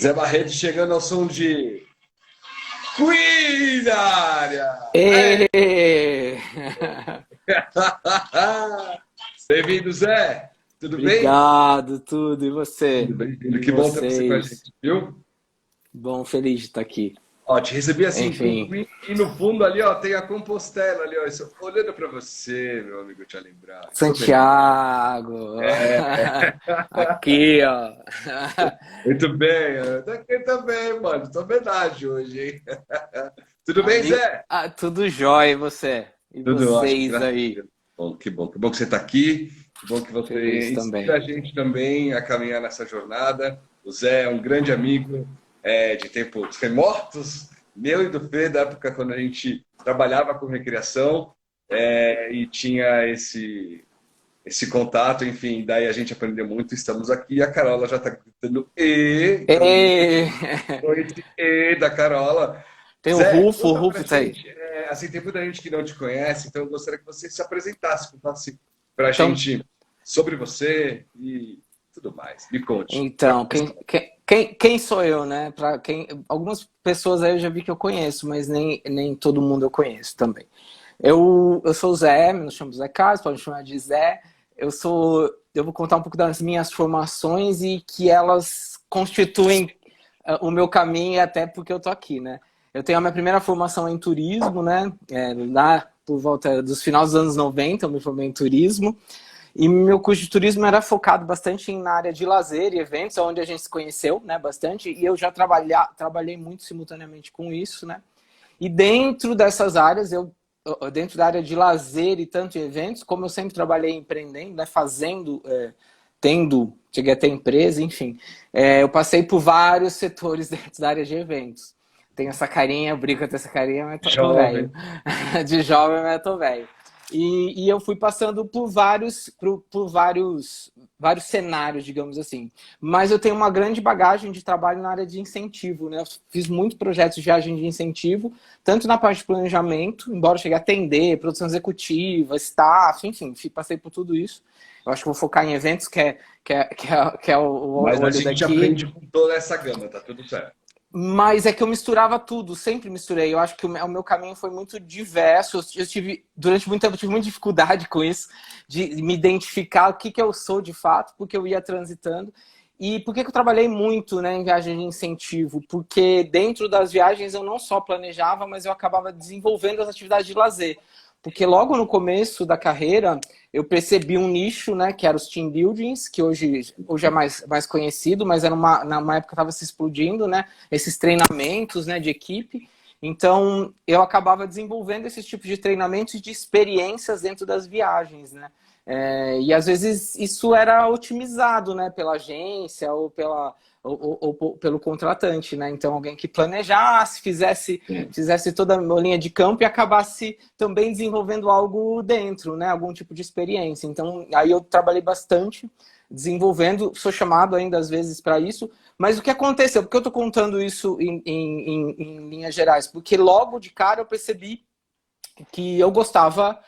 Zé Barreto chegando ao som de Queen na área. Ê! Bem-vindo, Zé. Tudo bem? Obrigado, tudo. E você? Tudo bem. E Que bom ter você com a vocês? gente, viu? Bom, feliz de estar aqui. Ó, te recebi assim com Enfim, Queen e no fundo ali, ó, tem a Compostela ali, ó. Olhando para você, meu amigo, te lembrar. Que sou bem. Santiago. Aqui, ó. Muito bem. Daqui também, mano. Tô verdade hoje, hein? Tudo bem, Amigo, Zé? tudo jóia, e você? E Tudo ótimo, vocês graças a aí? Deus. Bom, que bom. Que bom que você está aqui. Que bom que você Feliz inspira também. a gente também a caminhar nessa jornada. O Zé é um grande amigo de tempos remotos, meu e do Fê, da época quando a gente trabalhava com recreação e tinha esse contato, enfim, daí a gente aprendeu muito. Estamos aqui. A Carola já está gritando então Ê! noite da Carola. Tem Zé, o conta pra Rufo tá aí. gente, assim, tem muita gente que não te conhece, então eu gostaria que você se apresentasse, contasse pra Então, gente sobre você e tudo mais. Me conte. Pra Então, começar. quem sou eu, né? Algumas pessoas aí eu já vi que eu conheço, mas nem todo mundo eu conheço também. Eu sou o Zé, me chamo Zé Carlos, pode me chamar de Zé. Eu vou contar um pouco das minhas formações e que elas constituem o meu caminho até porque eu tô aqui, né? Eu tenho a minha primeira formação em turismo, né? Lá por volta dos finais dos anos 90, eu me formei em turismo. E meu curso de turismo era focado bastante na área de lazer e eventos, onde a gente se conheceu, né, bastante, e eu já trabalhei muito simultaneamente com isso, né? E dentro dessas áreas, dentro da área de lazer e tanto eventos, como eu sempre trabalhei empreendendo, né, cheguei a ter empresa, enfim, eu passei por vários setores dentro da área de eventos. Tenho essa carinha, eu brinco com essa carinha, mas tô velho. Jovem. De jovem, mas tô velho. E eu fui passando por vários cenários, digamos assim. Mas eu tenho uma grande bagagem de trabalho na área de incentivo, né? Eu fiz muitos projetos de viagem de incentivo, tanto na parte de planejamento, embora eu chegue a atender, produção executiva, staff, enfim, passei por tudo isso. Eu acho que vou focar em eventos, que é o Mas a olho gente daqui. aprende com toda essa gama, tá tudo certo. Mas é que eu misturava tudo, sempre misturei. Eu acho que o meu caminho foi muito diverso. Durante muito tempo, eu tive muita dificuldade com isso, de me identificar o que eu sou de fato, porque eu ia transitando. E por que eu trabalhei muito, né, em viagem de incentivo? Porque dentro das viagens eu não só planejava, mas eu acabava desenvolvendo as atividades de lazer. Porque logo no começo da carreira, eu percebi um nicho, né, que era os team buildings, que hoje é mais conhecido, mas era numa época estava se explodindo, né, esses treinamentos, né, de equipe. Então, eu acabava desenvolvendo esses tipos de treinamentos e de experiências dentro das viagens, né. E às vezes isso era otimizado, né, pela agência ou pelo contratante, né? Então, alguém que planejasse, fizesse toda a linha de campo e acabasse também desenvolvendo algo dentro, né? Algum tipo de experiência. Então, aí eu trabalhei bastante desenvolvendo, sou chamado ainda às vezes para isso. Mas o que aconteceu? Por que eu estou contando isso em linhas gerais? Porque logo de cara eu percebi que eu gostava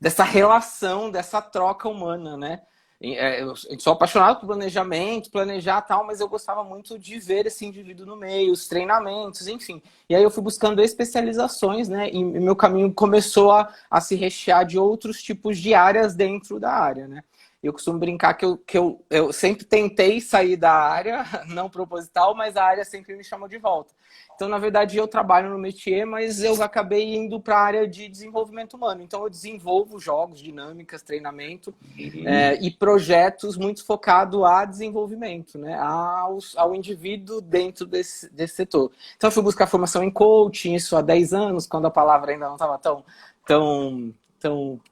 dessa relação, dessa troca humana, né? Eu sou apaixonado por planejamento, planejar tal, mas eu gostava muito de ver esse indivíduo no meio, os treinamentos, enfim. E aí eu fui buscando especializações, né? E meu caminho começou a se rechear de outros tipos de áreas dentro da área, né? Eu costumo brincar que eu sempre tentei sair da área, não proposital, mas a área sempre me chamou de volta. Então, na verdade, eu trabalho no métier, mas eu acabei indo para a área de desenvolvimento humano. Então, eu desenvolvo jogos, dinâmicas, treinamento Uhum. e projetos muito focados a desenvolvimento, né? Ao indivíduo dentro desse setor. Então, eu fui buscar formação em coaching, isso há 10 anos, quando a palavra ainda não estava tão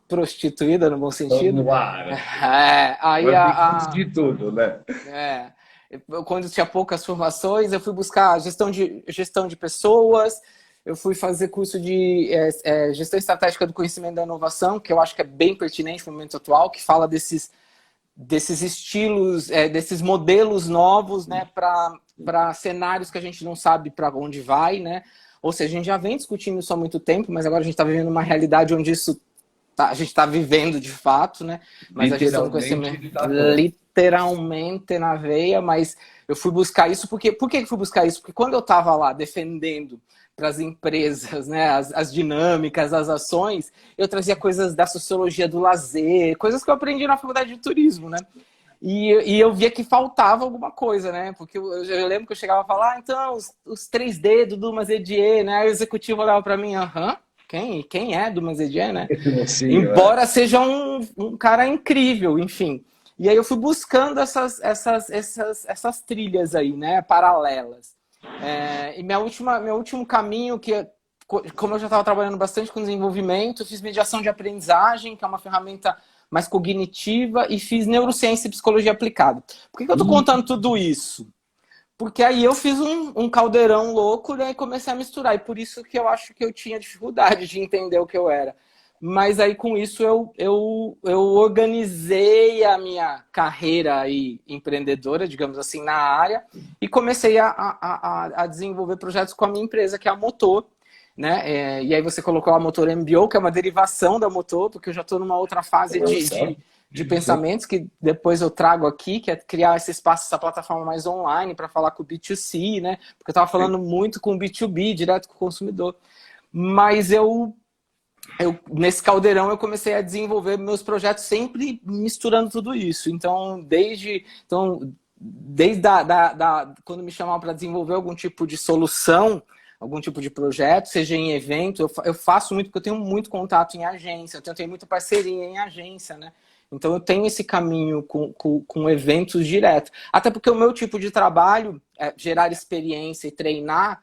prostituída, no bom Então, sentido. no ar. Aí Agora tem que de tudo, né? é, quando tinha poucas formações, eu fui buscar gestão de pessoas, eu fui fazer curso de gestão estratégica do conhecimento da inovação, que eu acho que é bem pertinente no momento atual, que fala desses estilos, desses modelos novos, né, para cenários que a gente não sabe para onde vai, né? Ou seja, a gente já vem discutindo isso há muito tempo, mas agora a gente está vivendo uma realidade onde a gente está vivendo de fato, né? Mas a gestão do Literalmente conhecimento, ele tá agora. literalmente na veia, mas eu fui buscar isso porque... Por que eu fui buscar isso? Porque quando eu estava lá defendendo para as empresas, né, as dinâmicas, as ações, eu trazia coisas da sociologia do lazer, coisas que eu aprendi na faculdade de turismo, né? E eu via que faltava alguma coisa, né? Porque eu lembro que eu chegava a falar, então, os 3D do Dumas Edier, né? Aí o executivo olhava para mim, aham, quem é Dumas Edier, né? Sim, Embora seja um cara incrível, enfim. E aí eu fui buscando essas trilhas aí, né? Paralelas. E meu último caminho, como eu já estava trabalhando bastante com desenvolvimento, eu fiz mediação de aprendizagem, que é uma ferramenta mais cognitiva, e fiz neurociência e psicologia aplicada. Por que eu estou contando tudo isso? Porque aí eu fiz um caldeirão louco, né, e comecei a misturar. E por isso que eu acho que eu tinha dificuldade de entender o que eu era. Mas aí com isso eu organizei a minha carreira aí, empreendedora, digamos assim, na área, e comecei a desenvolver projetos com a minha empresa, que é a Motor. Né? E aí você colocou a Motor MBO, que é uma derivação da Motor, porque eu já estou numa outra fase de pensamentos que depois eu trago aqui, que é criar esse espaço, essa plataforma mais online para falar com o B2C, né? Porque eu estava falando muito com o B2B, direto com o consumidor. Mas nesse caldeirão eu comecei a desenvolver meus projetos sempre misturando tudo isso. Então, desde quando me chamavam para desenvolver algum tipo de solução, algum tipo de projeto, seja em evento, eu faço muito porque eu tenho muito contato em agência, eu tenho muita parceria em agência, né? Então eu tenho esse caminho com eventos direto. Até porque o meu tipo de trabalho, gerar experiência e treinar,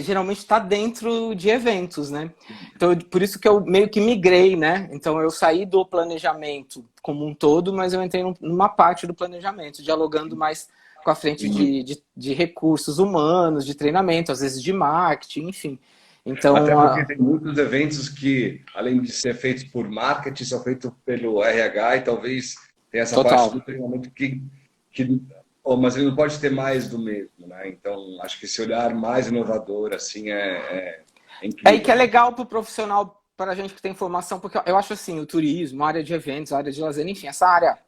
geralmente está dentro de eventos, né? Então, por isso que eu meio que migrei, né? Então eu saí do planejamento como um todo, mas eu entrei numa parte do planejamento, dialogando mais com a frente de recursos humanos, de treinamento, às vezes de marketing, enfim. Então, até porque tem muitos eventos que, além de ser feitos por marketing, são feitos pelo RH e talvez tenha essa parte do treinamento mas ele não pode ter mais do mesmo, né? Então, acho que esse olhar mais inovador, assim, é incrível. E que é legal para o profissional, para a gente que tem formação, porque eu acho assim, o turismo, a área de eventos, a área de lazer, enfim, essa área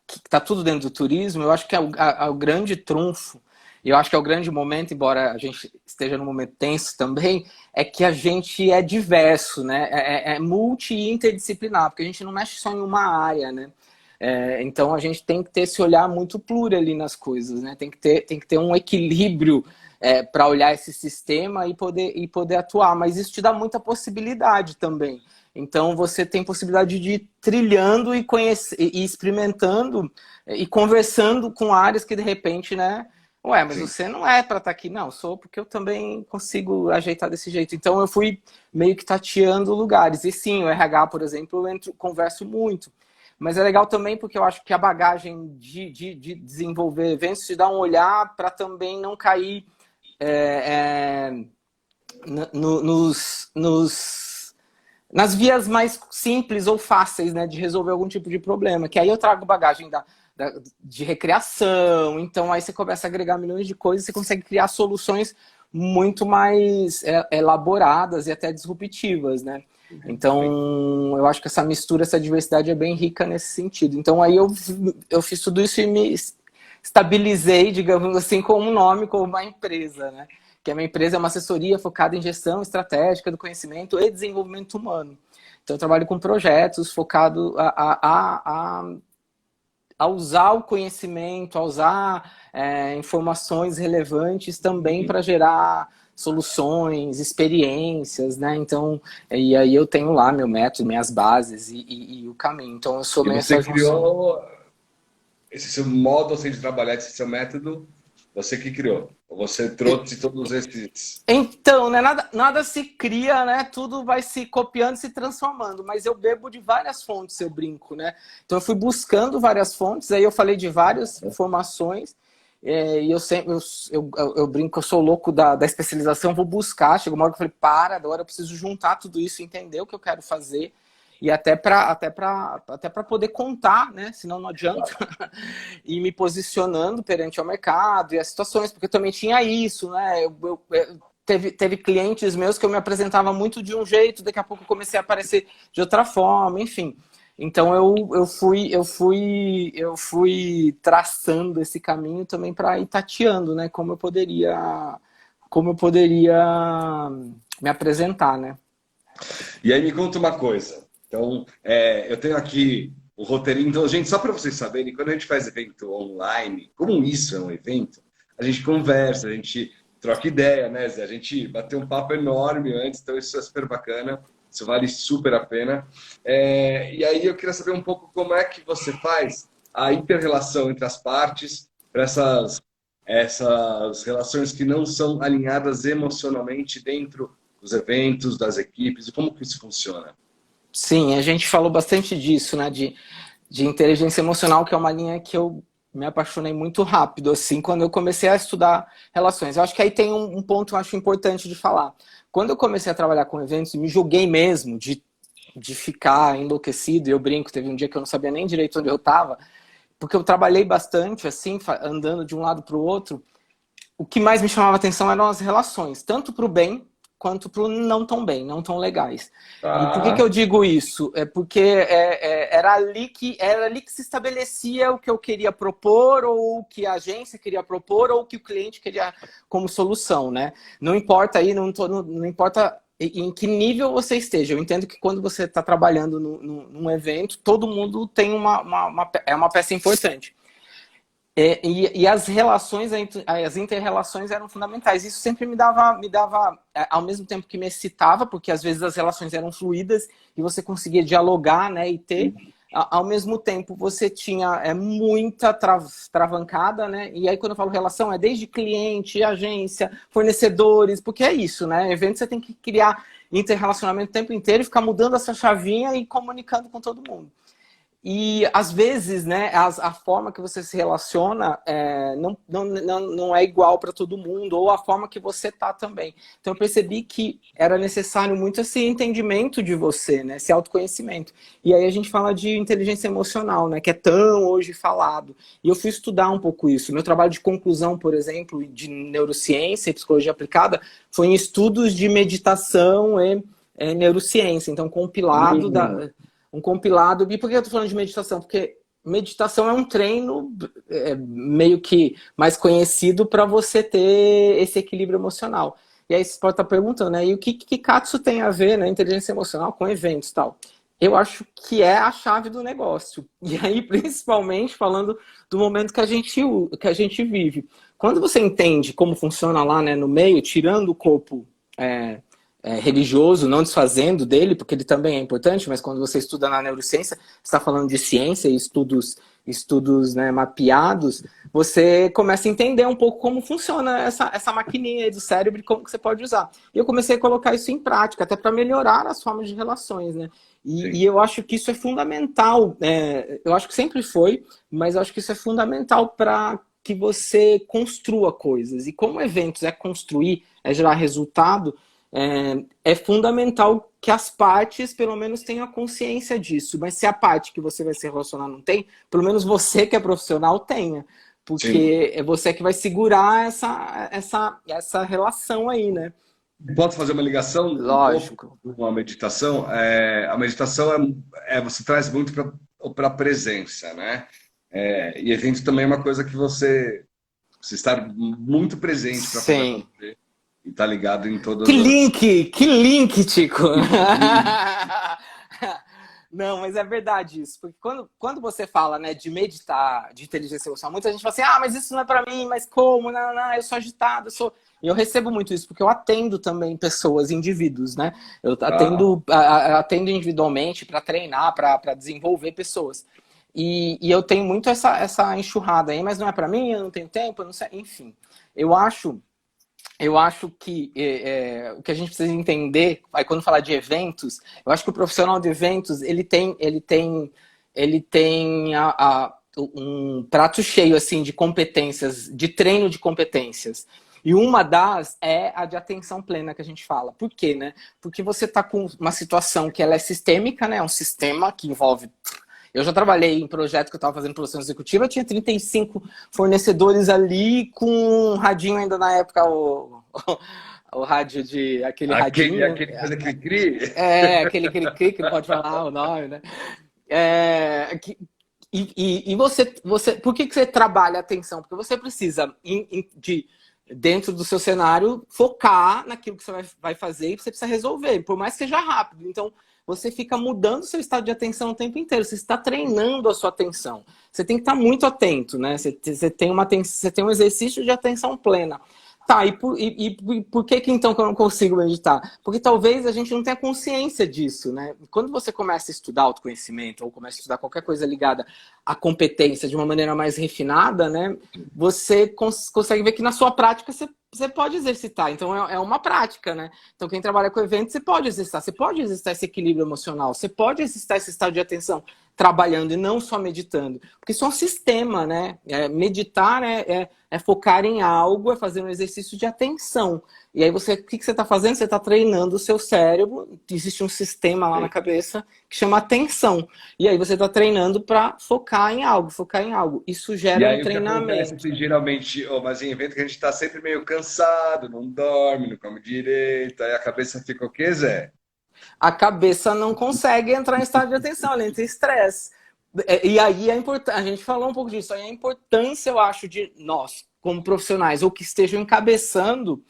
que está tudo dentro do turismo, eu acho que é o grande trunfo, e eu acho que é o grande momento, embora a gente esteja num momento tenso também, é que a gente é diverso, né? É multi e interdisciplinar, porque a gente não mexe só em uma área, né? Então a gente tem que ter esse olhar muito plural ali nas coisas, né? Tem que ter um equilíbrio para olhar esse sistema e poder atuar, mas isso te dá muita possibilidade também. Então você tem possibilidade de ir trilhando e experimentando e conversando com áreas que de repente, né? Mas Sim. Você não é para estar aqui. Não, sou porque eu também consigo ajeitar desse jeito. Então eu fui meio que tateando lugares. E sim, o RH, por exemplo, eu converso muito. Mas é legal também porque eu acho que a bagagem de desenvolver eventos te dá um olhar para também não cair nas vias mais simples ou fáceis, né, de resolver algum tipo de problema. Que aí eu trago bagagem de recreação, então aí você começa a agregar milhões de coisas, você consegue criar soluções muito mais elaboradas e até disruptivas, né? Então, eu acho que essa mistura, essa diversidade é bem rica nesse sentido. Então, aí eu fiz tudo isso e me estabilizei, digamos assim, com um nome, com uma empresa, né? Que a minha empresa é uma assessoria focada em gestão estratégica do conhecimento e desenvolvimento humano. Então, eu trabalho com projetos focados a usar o conhecimento, a usar informações relevantes também para gerar soluções, experiências, né? Então, e aí eu tenho lá meu método, minhas bases e o caminho. Então, eu sou meio essa junção. Você criou esse seu modo assim, de trabalhar, esse seu método, você que criou? Ou você trouxe todos esses... Então, né, nada se cria, né? Tudo vai se copiando e se transformando. Mas eu bebo de várias fontes, eu brinco, né? Então, eu fui buscando várias fontes, aí eu falei de várias informações. E eu brinco, eu sou louco da especialização, vou buscar. Chegou uma hora que eu falei, agora eu preciso juntar tudo isso, entender o que eu quero fazer. E até para poder contar, né? Senão não adianta. E me posicionando perante ao mercado e as situações, porque eu também tinha isso, né? Teve clientes meus que eu me apresentava muito de um jeito, daqui a pouco eu comecei a aparecer de outra forma, enfim. Então eu fui traçando esse caminho também para ir tateando, né? Como eu poderia me apresentar, né? E aí me conta uma coisa. Então, eu tenho aqui o roteirinho. Então, gente, só para vocês saberem, quando a gente faz evento online, como isso é um evento, a gente conversa, a gente troca ideia, né, Zé? A gente bateu um papo enorme antes, então isso é super bacana. Isso vale super a pena. E aí eu queria saber um pouco como é que você faz a inter-relação entre as partes para essas relações que não são alinhadas emocionalmente dentro dos eventos, das equipes, e como que isso funciona? Sim, a gente falou bastante disso, né? De inteligência emocional, que é uma linha que eu me apaixonei muito rápido, assim, quando eu comecei a estudar relações. Eu acho que aí tem um ponto que eu acho importante de falar. Quando eu comecei a trabalhar com eventos, me julguei mesmo de ficar enlouquecido, e eu brinco, teve um dia que eu não sabia nem direito onde eu estava, porque eu trabalhei bastante, assim, andando de um lado para o outro. O que mais me chamava atenção eram as relações, tanto para o bem quanto para o não tão bem, não tão legais. E por que eu Ah, digo isso? É porque era ali que se estabelecia o que eu queria propor, ou o que a agência queria propor, ou o que o cliente queria como solução, né? Não importa aí, não importa em que nível você esteja. Eu entendo que quando você está trabalhando num evento, todo mundo tem uma peça importante. E as relações, as inter-relações eram fundamentais. Isso sempre me dava, ao mesmo tempo que me excitava, porque às vezes as relações eram fluídas e você conseguia dialogar, né, e ter. Ao mesmo tempo, você tinha muita travancada, né? E aí, quando eu falo relação, é desde cliente, agência, fornecedores, porque é isso, né? Evento você tem que criar inter-relacionamento o tempo inteiro e ficar mudando essa chavinha e comunicando com todo mundo. E, às vezes, né, a forma que você se relaciona não é igual para todo mundo, ou a forma que você tá também. Então, eu percebi que era necessário muito esse entendimento de você, né, esse autoconhecimento. E aí a gente fala de inteligência emocional, né, que é tão hoje falado. E eu fui estudar um pouco isso. Meu trabalho de conclusão, por exemplo, de neurociência e psicologia aplicada, foi em estudos de meditação e neurociência. Então, um compilado. E por que eu tô falando de meditação? Porque meditação é um treino meio que mais conhecido para você ter esse equilíbrio emocional. E aí você pode estar perguntando, né? E o que Katsu tem a ver, né? Inteligência emocional com eventos e tal? Eu acho que é a chave do negócio. E aí, principalmente, falando do momento que a gente vive. Quando você entende como funciona lá, né, no meio, tirando o corpo religioso, não desfazendo dele, porque ele também é importante, mas quando você estuda na neurociência, você está falando de ciência e estudos né, mapeados, você começa a entender um pouco como funciona essa maquininha aí do cérebro e como que você pode usar. E eu comecei a colocar isso em prática, até para melhorar as formas de relações, né? E eu acho que isso é fundamental, eu acho que sempre foi, mas eu acho que isso é fundamental para que você construa coisas. E como eventos é construir, é gerar resultado, é fundamental que as partes, pelo menos, tenham a consciência disso. Mas se a parte que você vai se relacionar não tem, pelo menos você que é profissional tenha. sim. Porque é você que vai segurar essa relação aí, né? Posso fazer uma ligação um pouco Lógico. com a meditação? A meditação você traz muito para a presença, né? E evento também é uma coisa que você estar muito presente para poder Sim. acontecer e estar ligado em todas as. Que link, Tico! Não, mas é verdade isso. Porque quando você fala, né, de meditar, de inteligência emocional, muita gente fala assim, ah, mas isso não é pra mim, mas como? Não, não, eu sou agitado, eu sou... E eu recebo muito isso, porque eu atendo também pessoas, indivíduos, né? Eu Ah, atendo individualmente para treinar, para desenvolver pessoas. E eu tenho muito essa enxurrada aí, mas não é pra mim, eu não tenho tempo, eu não sei, enfim. Eu acho que o que a gente precisa entender, aí quando falar de eventos, eu acho que o profissional de eventos ele tem um prato cheio assim de competências, de treino de competências. E uma das é a de atenção plena que a gente fala. Por quê, né? Porque você está com uma situação que ela é sistêmica, né? É um sistema que envolve. Eu já trabalhei em projeto que eu estava fazendo produção executiva, eu tinha 35 fornecedores ali com um radinho ainda na época, o rádio aquele aquele, radinho, aquele que faz aquele cri. aquele que não pode falar o nome, né? E você, por que você trabalha a atenção? Porque você precisa, dentro do seu cenário, focar naquilo que você vai fazer e você precisa resolver, por mais que seja rápido. Então, você fica mudando o seu estado de atenção o tempo inteiro. Você está treinando a sua atenção. Você tem que estar muito atento, né? Você tem um exercício de atenção plena. Tá, e por que então que eu não consigo meditar? Porque talvez a gente não tenha consciência disso, né? Quando você começa a estudar autoconhecimento ou começa a estudar qualquer coisa ligada à competência de uma maneira mais refinada, né? Você consegue ver que na sua prática você pode exercitar. Então é uma prática, né? Então quem trabalha com eventos, você pode exercitar esse equilíbrio emocional, você pode exercitar esse estado de atenção trabalhando e não só meditando. Porque isso é um sistema, né? Meditar é focar em algo, é fazer um exercício de atenção. E aí o que você está fazendo? Você está treinando o seu cérebro, existe um sistema lá na cabeça que chama atenção. E aí você está treinando para focar em algo, focar em algo. Isso gera um treinamento. Acontece, geralmente, mas em evento que a gente está sempre meio cansado, não dorme, não come direito, aí a cabeça fica o quê, Zé? A cabeça não consegue entrar em estado de atenção, ela entra em estresse. E aí a gente falou um pouco disso, aí a importância, eu acho, de nós, como profissionais, ou que estejam encabeçando,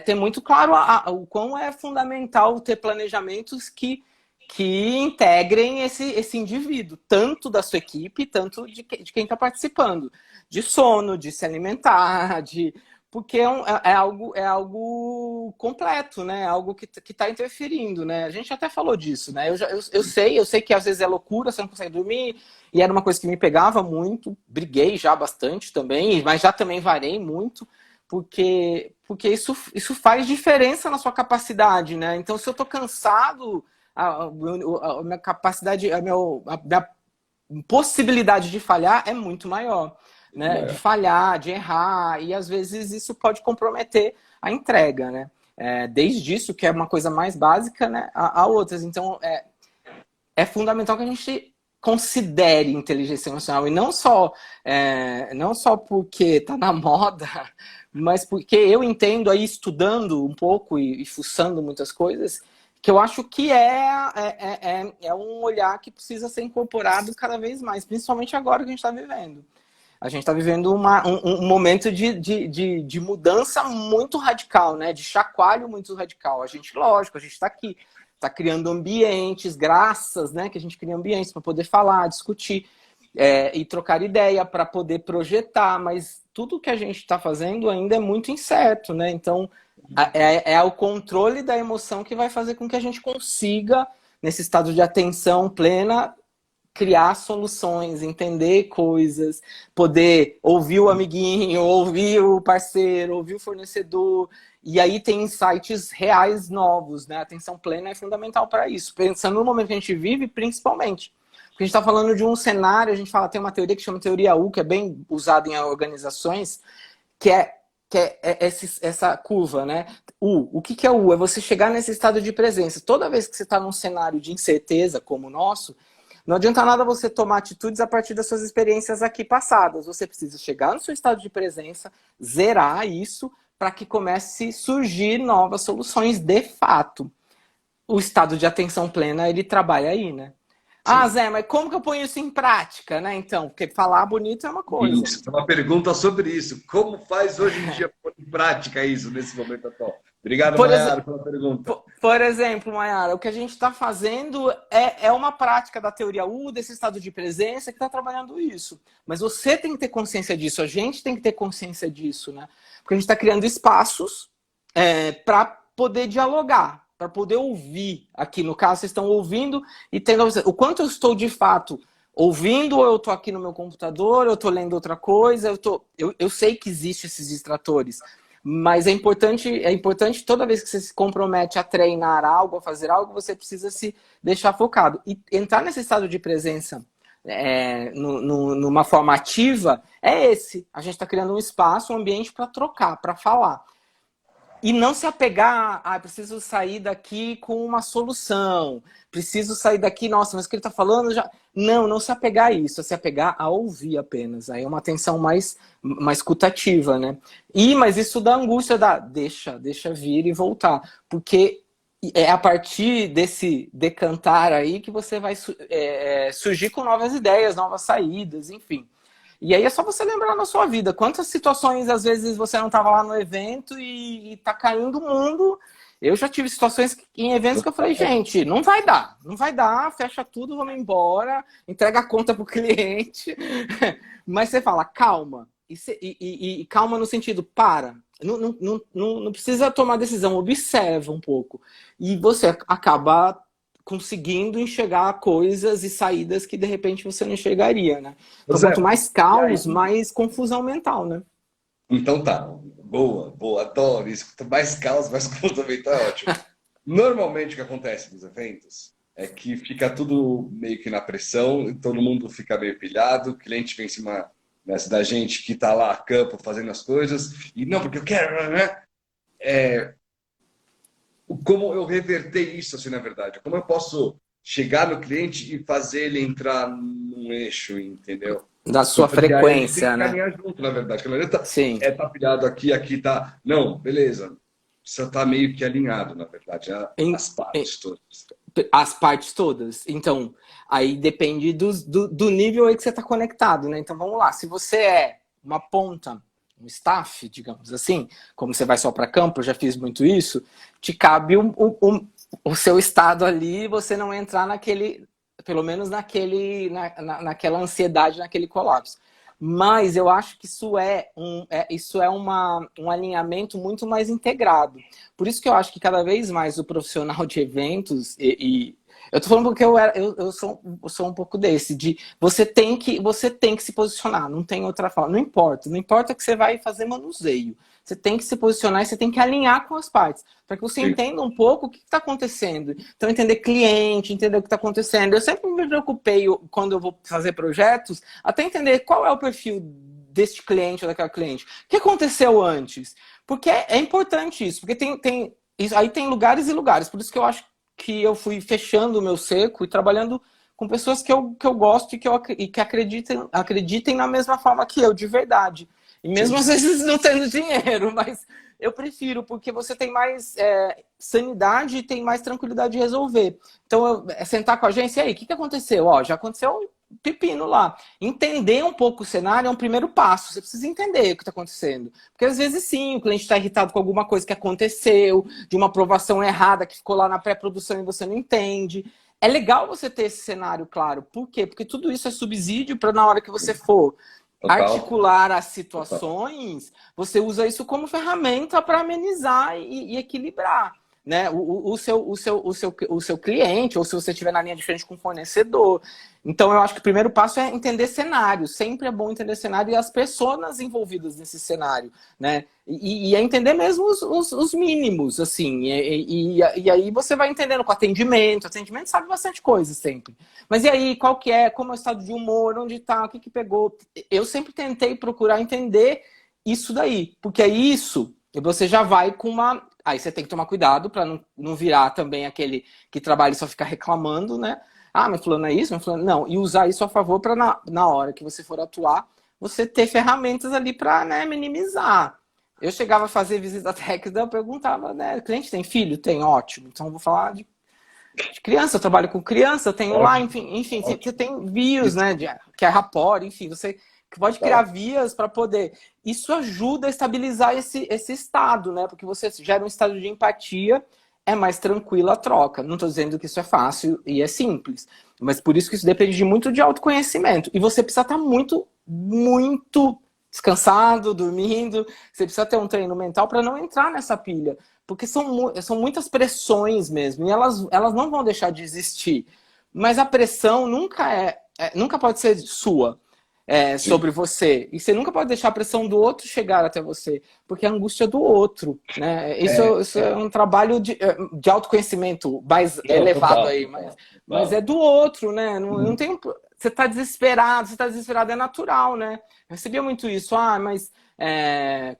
ter muito claro o quão é fundamental ter planejamentos que integrem esse indivíduo, tanto da sua equipe, tanto de quem está participando. De sono, de se alimentar, porque é algo completo, né? Algo que está interferindo, né? A gente até falou disso, né? Eu sei que às vezes é loucura, você não consegue dormir, e era uma coisa que me pegava muito, briguei já bastante também, mas já também varei muito, porque isso faz diferença na sua capacidade, né? Então, se eu estou cansado, a minha capacidade, a minha possibilidade de falhar é muito maior. Né, de falhar, de errar, e às vezes isso pode comprometer a entrega, né? Desde isso, que é uma coisa mais básica, né, a outras. Então, é fundamental que a gente considere inteligência emocional, e não só porque está na moda, mas porque eu entendo aí, estudando um pouco e fuçando muitas coisas, que eu acho que é um olhar que precisa ser incorporado cada vez mais, principalmente agora que a gente está vivendo. A gente está vivendo um momento de mudança muito radical, né? De chacoalho muito radical. A gente está aqui, está criando ambientes, graças, né? Que a gente cria ambientes para poder falar, discutir e trocar ideia, para poder projetar, mas tudo que a gente está fazendo ainda é muito incerto, né? Então, é o controle da emoção que vai fazer com que a gente consiga, nesse estado de atenção plena, criar soluções, entender coisas, poder ouvir o amiguinho, ouvir o parceiro, ouvir o fornecedor, e aí tem insights reais novos, né? A atenção plena é fundamental para isso, pensando no momento que a gente vive, principalmente. Porque a gente está falando de um cenário, a gente tem uma teoria que chama teoria U, que é bem usada em organizações, que é essa curva, né? O que é o U? É você chegar nesse estado de presença. Toda vez que você está num cenário de incerteza como o nosso, não adianta nada você tomar atitudes a partir das suas experiências aqui passadas. Você precisa chegar no seu estado de presença, zerar isso, para que comece a surgir novas soluções de fato. O estado de atenção plena, ele trabalha aí, né? Sim. Ah, Zé, mas como que eu ponho isso em prática, né? Então, porque falar bonito é uma coisa. Isso, uma pergunta sobre isso. Como faz hoje em dia pôr em prática isso nesse momento atual? Obrigado, Mayara, pela pergunta. Por exemplo, Mayara, o que a gente está fazendo é uma prática da teoria U, desse estado de presença, que está trabalhando isso. Mas você tem que ter consciência disso, a gente tem que ter consciência disso, né? Porque a gente está criando espaços para poder dialogar, para poder ouvir. Aqui, no caso, vocês estão ouvindo e tendo o quanto eu estou, de fato, ouvindo, ou eu estou aqui no meu computador, eu estou lendo outra coisa, eu sei que existem esses distratores. Mas é importante toda vez que você se compromete a treinar algo, a fazer algo, você precisa se deixar focado. E entrar nesse estado de presença numa forma ativa é esse. A gente está criando um espaço, um ambiente para trocar, para falar. E não se apegar, preciso sair daqui com uma solução, preciso sair daqui, nossa, mas o que ele está falando já... Não se apegar a isso, é se apegar a ouvir apenas. Aí é uma atenção mais escutativa, né? Mas isso dá angústia, deixa vir e voltar. Porque é a partir desse decantar aí que você vai surgir com novas ideias, novas saídas, enfim. E aí é só você lembrar na sua vida quantas situações, às vezes, você não estava lá no evento e tá caindo o mundo. Eu já tive situações em eventos que eu falei, gente, não vai dar, fecha tudo, vamos embora, entrega a conta pro cliente. Mas você fala, calma. E calma no sentido, para. Não precisa tomar decisão, observa um pouco. E você acaba conseguindo enxergar coisas e saídas que de repente você não enxergaria, né? Então, Zé, quanto mais caos, mais confusão mental, né? então tá, boa, adoro isso. Quanto mais caos, mais confusão mental é ótimo. Normalmente o que acontece nos eventos é que fica tudo meio que na pressão, todo mundo fica meio pilhado, o cliente vem em cima, né, da gente que está lá a campo fazendo as coisas, e não, porque eu quero, né? Como eu reverter isso, assim, na verdade? Como eu posso chegar no cliente e fazer ele entrar num eixo, entendeu? Da sua Porque aí a gente tem frequência, que né? caminhar junto, na verdade. Porque não adianta Sim. tá pilhado aqui, aqui tá. Não, beleza. Você tá meio que alinhado, na verdade, as partes todas. As partes todas. Então, aí depende do nível aí que você está conectado, né? Então, vamos lá. Se você é uma ponta, um staff, digamos assim, como você vai só para campo, eu já fiz muito isso, te cabe o seu estado ali, você não entrar naquele, pelo menos naquela ansiedade, naquele colapso. Mas eu acho que isso é um alinhamento muito mais integrado. Por isso que eu acho que cada vez mais o profissional de eventos, eu tô falando porque eu sou um pouco desse, de você tem que se posicionar, não tem outra forma. Não importa que você vai fazer manuseio. Você tem que se posicionar e você tem que alinhar com as partes, para que você Sim. entenda um pouco o que está acontecendo. Então, entender cliente, entender o que está acontecendo. Eu sempre me preocupei, quando eu vou fazer projetos, até entender qual é o perfil deste cliente ou daquela cliente. O que aconteceu antes? Porque é importante isso, porque aí tem lugares e lugares. Por isso que eu acho que eu fui fechando o meu cerco e trabalhando com pessoas que eu gosto e que acreditem na mesma forma que eu, de verdade. E mesmo às vezes não tendo dinheiro, mas eu prefiro, porque você tem mais sanidade e tem mais tranquilidade de resolver. Então, sentar com a agência, e aí, o que aconteceu? Ó, já aconteceu um pepino lá. Entender um pouco o cenário é um primeiro passo. Você precisa entender o que está acontecendo. Porque às vezes sim, o cliente está irritado com alguma coisa que aconteceu, de uma aprovação errada que ficou lá na pré-produção e você não entende. É legal você ter esse cenário claro. Por quê? Porque tudo isso é subsídio para na hora que você for articular as situações, você usa isso como ferramenta para amenizar e equilibrar, né? O seu cliente, ou se você estiver na linha de frente com o fornecedor. Então, eu acho que o primeiro passo é entender cenário. Sempre é bom entender cenário e as pessoas envolvidas nesse cenário, né? E é entender mesmo os mínimos, assim. E aí você vai entendendo com atendimento. Atendimento sabe bastante coisa sempre. Mas e aí, qual que é? Como é o estado de humor? Onde tá? O que pegou? Eu sempre tentei procurar entender isso daí. Porque é isso, você já vai com uma... Aí você tem que tomar cuidado para não virar também aquele que trabalha e só fica reclamando, né? Ah, mas fulano é isso? Mas fulano... Não, e usar isso a favor para na hora que você for atuar, você ter ferramentas ali para, né, minimizar. Eu chegava a fazer visita técnica, eu perguntava, né? Cliente tem filho? Tem, ótimo. Então eu vou falar de criança, eu trabalho com criança, eu tenho lá, enfim, você tem vias, né? Que é rapport, enfim, você pode criar vias para poder. Isso ajuda a estabilizar esse estado, né? Porque você gera um estado de empatia, é mais tranquila a troca. Não estou dizendo que isso é fácil e é simples, mas por isso que isso depende de muito de autoconhecimento. E você precisa estar muito, muito descansado, dormindo. Você precisa ter um treino mental para não entrar nessa pilha. Porque são muitas pressões mesmo, e elas não vão deixar de existir. Mas a pressão nunca pode ser sua, sobre você. E você nunca pode deixar a pressão do outro chegar até você, porque é a angústia do outro. Né? Isso é um trabalho de autoconhecimento mais elevado aí, mas é do outro, né? Não tem, você está desesperado, é natural, né? Eu recebia muito isso, mas...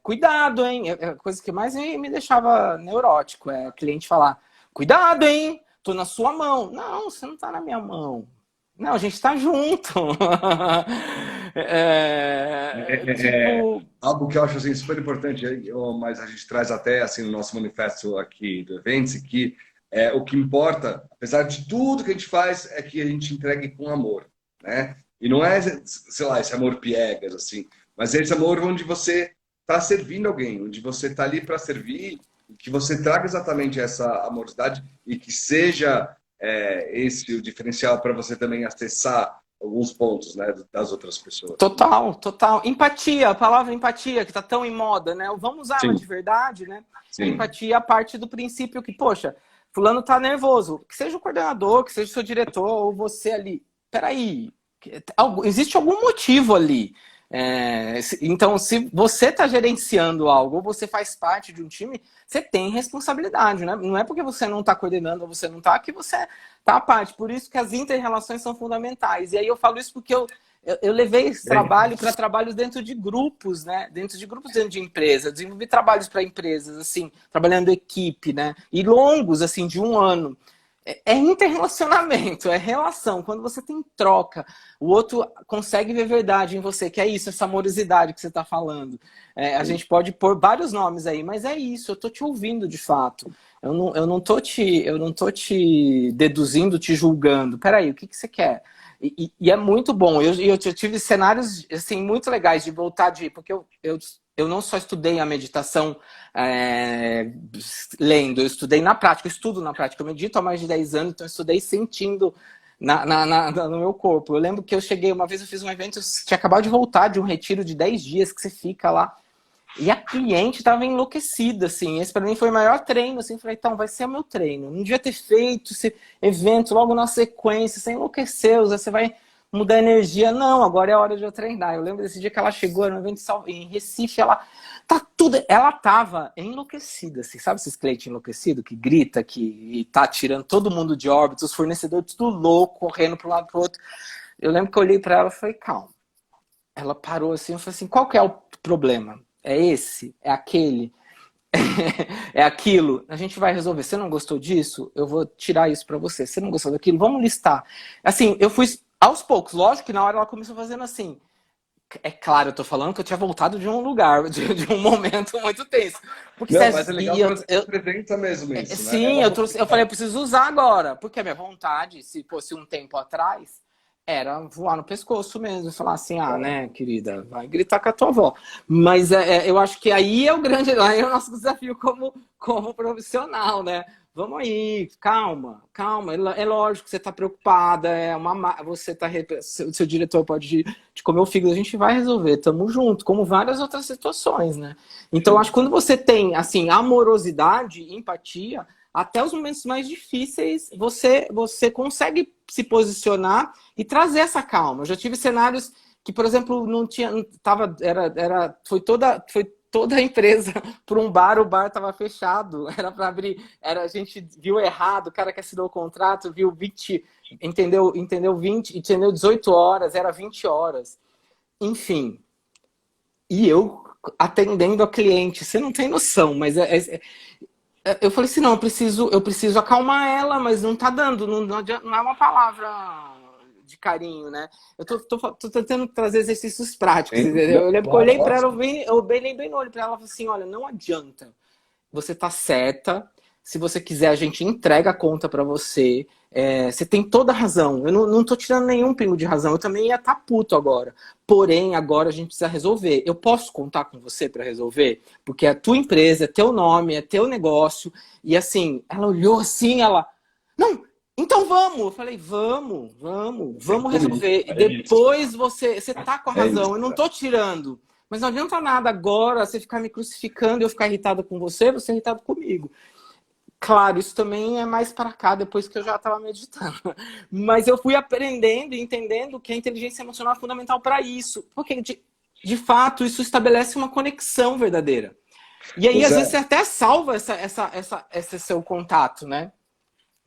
cuidado, hein? A coisa que mais me deixava neurótico é cliente falar: cuidado, hein? Tô na sua mão. Não, você não tá na minha mão. Não, a gente tá junto. Tipo... Algo que eu acho assim, super importante, mas a gente traz até assim, no nosso manifesto aqui do Events, que o que importa, apesar de tudo que a gente faz, é que a gente entregue com amor, né? E não é, sei lá, esse amor piegas, assim, mas é esse amor onde você está servindo alguém, onde você está ali para servir, e que você traga exatamente essa amorosidade e que seja esse o diferencial para você também acessar alguns pontos, né, das outras pessoas. Total, total. Empatia, a palavra empatia, que está tão em moda, né? Vamos usar ela Sim, de verdade, né? A sim. empatia parte do princípio que, poxa, fulano tá nervoso. Que seja o coordenador, que seja o seu diretor, ou você ali. Peraí, existe algum motivo ali. Então, se você está gerenciando algo, ou você faz parte de um time, você tem responsabilidade, né? Não é porque você não está coordenando ou você não está que você está à parte. Por isso que as inter-relações são fundamentais. E aí eu falo isso porque eu levei esse trabalho para trabalhos dentro de grupos, né? Dentro de empresas. Desenvolvi trabalhos para empresas, assim, trabalhando equipe, né? E longos, assim, de um ano. É interrelacionamento, é relação. Quando você tem troca, o outro consegue ver verdade em você, que é isso, essa amorosidade que você está falando. A gente pode pôr vários nomes aí, mas é isso, eu estou te ouvindo de fato. Eu não tô te deduzindo, te julgando. Peraí, o que você quer? E é muito bom. Eu tive cenários assim, muito legais de voltar porque eu não só estudei a meditação lendo, eu estudei na prática, eu estudo na prática. Eu medito há mais de 10 anos, então eu estudei sentindo no meu corpo. Eu lembro que eu cheguei, uma vez eu fiz um evento, eu tinha acabado de voltar de um retiro de 10 dias que você fica lá. E a cliente estava enlouquecida, assim. Esse para mim foi o maior treino, assim. Falei, então, vai ser o meu treino. Não devia ter feito esse evento logo na sequência. Você enlouqueceu, você vai mudar a energia. Não, agora é a hora de eu treinar. Eu lembro desse dia que ela chegou, era um evento em Recife, ela tava enlouquecida, assim. Sabe esses clientes enlouquecidos que grita, que tá tirando todo mundo de órbita, os fornecedores tudo louco, correndo para um lado para o outro. Eu lembro que eu olhei para ela e falei, calma. Ela parou assim, eu falei assim, qual que é o problema? É esse? É aquele? É aquilo? A gente vai resolver. Você não gostou disso? Eu vou tirar isso pra você. Você não gostou daquilo? Vamos listar. Assim, eu fui aos poucos. Lógico que na hora ela começou fazendo assim. É claro, eu tô falando que eu tinha voltado de um lugar, de um momento muito tenso. Porque Não, mas é legal e que você apresenta mesmo isso, né? É sim, uma eu falei, eu possibilidade. preciso usar agora. Porque a minha vontade, se fosse um tempo atrás, era voar no pescoço mesmo. Falar assim, né, querida, vai gritar com a tua avó. Mas eu acho que aí é aí é o nosso desafio como profissional, né? Vamos aí, calma, calma. É lógico que você está preocupada, você tá, seu diretor pode te comer o fígado, a gente vai resolver, tamo junto, como várias outras situações, né? Então, acho que quando você tem, assim, amorosidade, empatia, até os momentos mais difíceis, você consegue se posicionar e trazer essa calma. Eu já tive cenários que, por exemplo, não tinha, tava, foi toda a empresa para um bar, o bar estava fechado, era para abrir, a gente viu errado, o cara que assinou o contrato viu 20, entendeu 20, entendeu 18 horas, era 20 horas. Enfim, e eu atendendo a cliente, você não tem noção, mas eu falei assim, não, eu preciso acalmar ela, mas não tá dando, não é uma palavra de carinho, né? Eu tô tentando trazer exercícios práticos, entendeu? Eu lembro que eu olhei para ela, eu bem no olho para ela e falei assim, olha, não adianta, você tá certa, se você quiser a gente entrega a conta para você, você tem toda a razão, eu não tô tirando nenhum pingo de razão, eu também ia estar puto agora, porém agora a gente precisa resolver, eu posso contar com você para resolver? Porque é a tua empresa, é teu nome, é teu negócio, e assim, ela olhou assim, não, então vamos, eu falei, vamos resolver, e É isso. depois você tá com a É isso. razão, eu não tô tirando, mas não adianta nada agora você ficar me crucificando e eu ficar irritada com você irritado comigo. Claro, isso também é mais para cá, depois que eu já estava meditando. Mas eu fui aprendendo e entendendo que a inteligência emocional é fundamental para isso. Porque, de fato, isso estabelece uma conexão verdadeira. E aí, Pois às vezes, é. você até salva esse seu contato, né?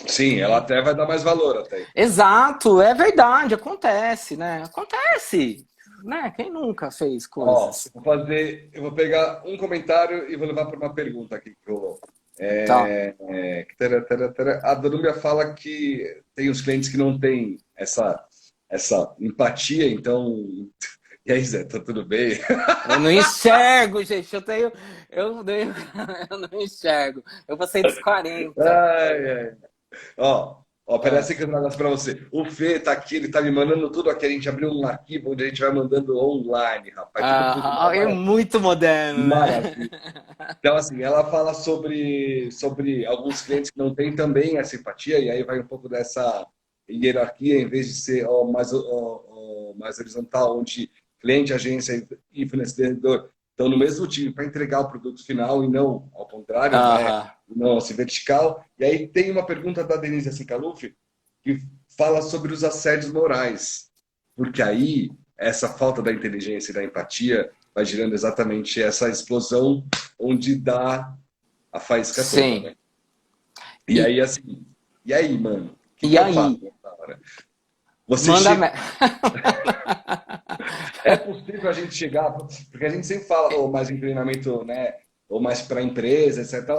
Sim, ela até vai dar mais valor até. Exato, é verdade, acontece, né? Acontece, né? Quem nunca fez Ó, coisas? eu vou pegar um comentário e vou levar para uma pergunta aqui que rolou. Tá. A Danúbia fala que tem os clientes que não têm essa empatia, então E aí, Zé, tá tudo bem? Eu não enxergo, gente. Eu não enxergo. Eu passei dos 40. Ai, ai. Ó, Ah, parece que eu trago um negócio pra você. O Fê tá aqui, ele tá me mandando tudo aqui. A gente abriu um arquivo onde a gente vai mandando online, rapaz. Tudo por é muito moderno, né? maravilha. Então, assim, ela fala sobre alguns clientes que não têm também essa empatia, e aí vai um pouco dessa hierarquia, em vez de ser mais horizontal, onde cliente, agência e fornecedor estão no mesmo time para entregar o produto final e não ao contrário, né? Aham. Não assim vertical. E aí tem uma pergunta da Denise Asicaluf que fala sobre os assédios morais, porque aí essa falta da inteligência e da empatia vai gerando exatamente essa explosão onde dá a faísca toda, Sim. né? E E, aí, assim, e aí, mano, o que e que eu faço aí? nessa hora? Você Manda. chega. É possível a gente chegar, porque a gente sempre fala, ou mais em treinamento, né? Ou mais para empresa, etc.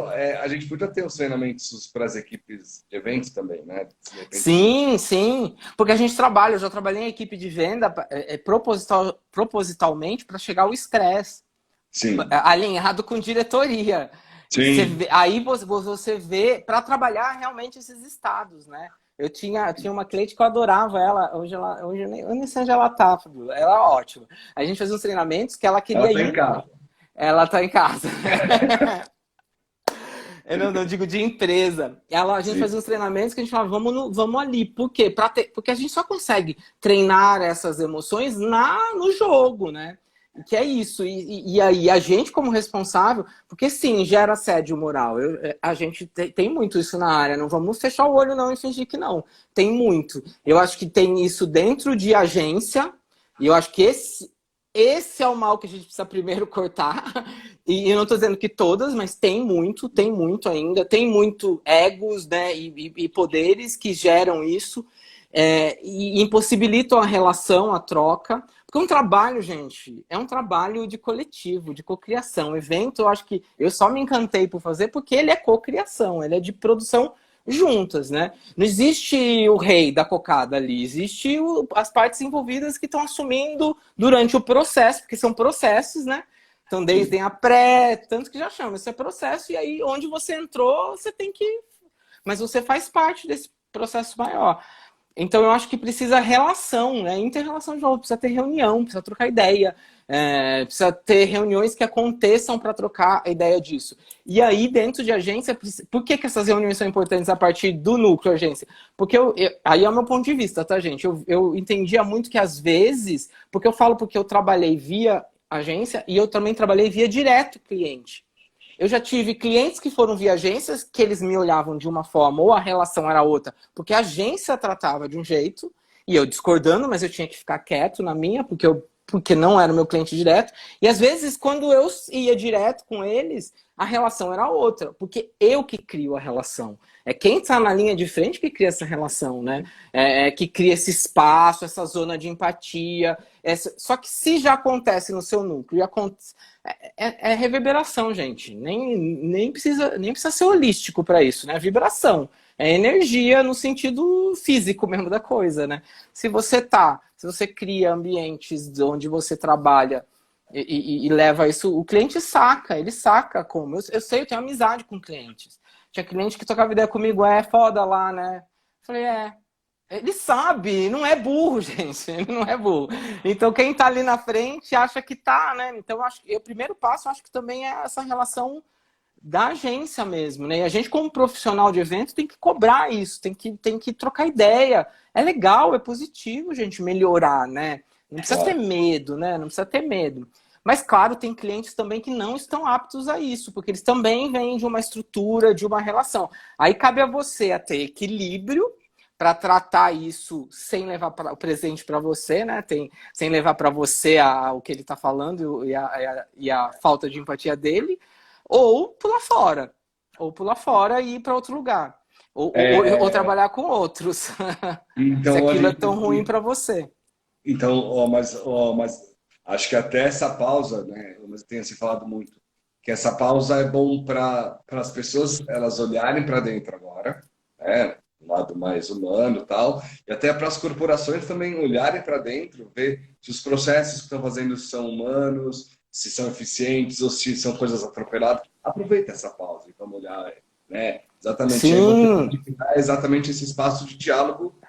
A gente podia ter os treinamentos para as equipes de eventos também, né? De repente. Sim, sim. Porque a gente trabalha, eu já trabalhei em equipe de venda propositalmente para chegar ao estresse, Sim, alinhado com diretoria. E sim. aí você vê para trabalhar realmente esses estados, né? Eu tinha uma cliente que eu adorava ela, hoje eu nem sei onde ela tá, Fabiola. Ela é ótima. A gente fazia uns treinamentos que ela Ela queria está em ir, casa. ela tá em casa. Eu não digo de empresa. A gente Sim. fazia uns treinamentos que a gente falava, vamos ali. Por quê? Porque a gente só consegue treinar essas emoções no jogo, né? Que é isso. E aí, a gente, como responsável, porque sim, gera assédio moral. A gente tem muito isso na área. Não vamos fechar o olho, não, e fingir que não. Tem muito. Eu acho que tem isso dentro de agência, e eu acho que esse é o mal que a gente precisa primeiro cortar. E eu não estou dizendo que todas, mas tem muito ainda, tem muito egos, né, e poderes que geram isso, e impossibilitam a relação, a troca. Porque um trabalho, gente, é um trabalho de coletivo, de cocriação. O evento, eu acho que eu só me encantei por fazer porque ele é cocriação, ele é de produção juntas, né? Não existe o rei da cocada ali, existe as partes envolvidas que estão assumindo durante o processo, porque são processos, né? Então, desde Sim. a pré, tanto que já chama, isso é processo, e aí onde você entrou, você tem que. Mas você faz parte desse processo maior. Então, eu acho que precisa relação, né? Inter-relação de novo, precisa ter reunião, precisa trocar ideia, precisa ter reuniões que aconteçam para trocar a ideia disso. E aí, dentro de agência, por que essas reuniões são importantes a partir do núcleo agência? Porque aí é o meu ponto de vista, tá, gente? Eu entendia muito que às vezes, porque eu trabalhei via agência e eu também trabalhei via direto cliente. Eu já tive clientes que foram via agências que eles me olhavam de uma forma ou a relação era outra, porque a agência tratava de um jeito e eu discordando, mas eu tinha que ficar quieto na minha, porque não era o meu cliente direto. E às vezes, quando eu ia direto com eles, a relação era outra, porque eu que crio a relação. É quem está na linha de frente que cria essa relação, né? Que cria esse espaço, essa zona de empatia. Só que se já acontece no seu núcleo, é reverberação, gente. Nem precisa ser holístico para isso, né? É vibração. É energia no sentido físico mesmo da coisa, né? Se você cria ambientes onde você trabalha e leva isso, o cliente saca, ele saca como. Eu sei, eu tenho amizade com clientes. Tinha cliente que tocava ideia comigo, foda lá, né? Falei, ele sabe, não é burro, gente, ele não é burro. Então, quem tá ali na frente acha que tá, né? Então, acho que o primeiro passo, acho que também é essa relação da agência mesmo, né? E a gente, como profissional de evento, tem que cobrar isso, tem que trocar ideia. É legal, é positivo, gente, melhorar, né? Não precisa ter Claro. medo, né? Não precisa ter medo. Mas, claro, tem clientes também que não estão aptos a isso, porque eles também vêm de uma estrutura, de uma relação. Aí cabe a você a ter equilíbrio para tratar isso sem levar o presente para você, né? Sem levar para você o que ele está falando e a falta de empatia dele, ou pular fora. Ou pular fora e ir para outro lugar. Ou É, trabalhar com outros. Se então a aquilo é gente tão ruim para você. Então, mas acho que até essa pausa, né? Mas tenha se falado muito, que essa pausa é bom para as pessoas elas olharem para dentro agora, né? um lado mais humano e tal, e até para as corporações também olharem para dentro, ver se os processos que estão fazendo são humanos, se são eficientes ou se são coisas atropeladas. Aproveita essa pausa e vamos olhar, né? Exatamente. Aí você Sim, pode criar exatamente esse espaço de diálogo